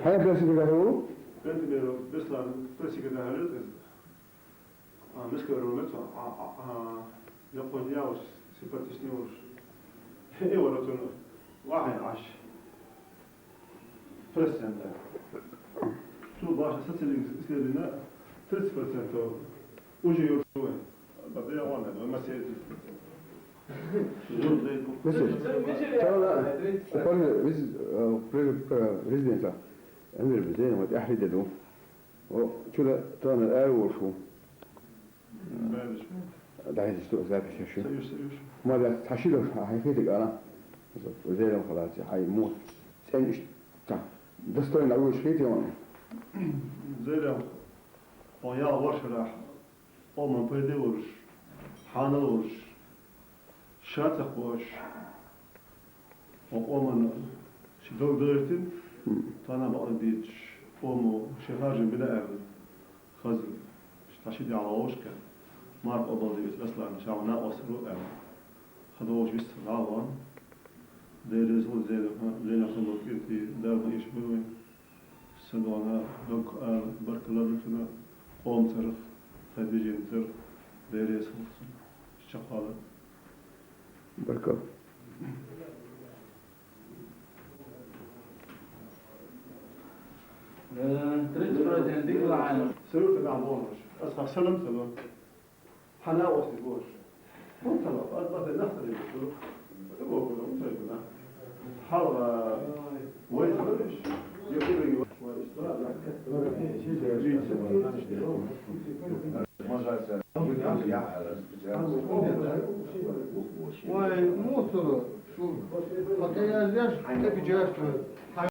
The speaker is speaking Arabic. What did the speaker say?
هاي برسيكو Bentimero beslan presikada halut مسكرونت Japoniaus sympathisnius euroton واحد عش برسنت شو باش ستلين سيدنا 30% وجي يوسوين بضيع وانا ما سيد ريزيدنسا أمير بزين وتأحرد له وشو ترى الآن وشو ده هي السوق ذاك الشيء ما ده تحشيله هيفيدك أنا زي لو خلاص هيموت سنش تاع دستور الأول شيء يوم زي لو ويا ورش راح ومن بيدي ورش حان ورش شاتق ورش ومن شدوق درتين فأنا بقضيش ومو شهاج بلا أبد خزن تشتشدي على وشك مارك أبضي بس أصلا شعبنا وصلوا أبد خدوش بس العوان دير زول زي نخلو كيرتي دار ما يشبهون سدوانا دوك برك لابتنا قوم ترخ خديجين ترخ دير يسخن الشقالة بركة تريد فرد عندك العالم سلوت العبونش أصلا سلم سلم حنا وقت بوش مطلب أضبط النخل اللي بشوف هو كلهم طيبنا حرة وين تبرش يقول ومو شو حتى يا زياش تبي جاش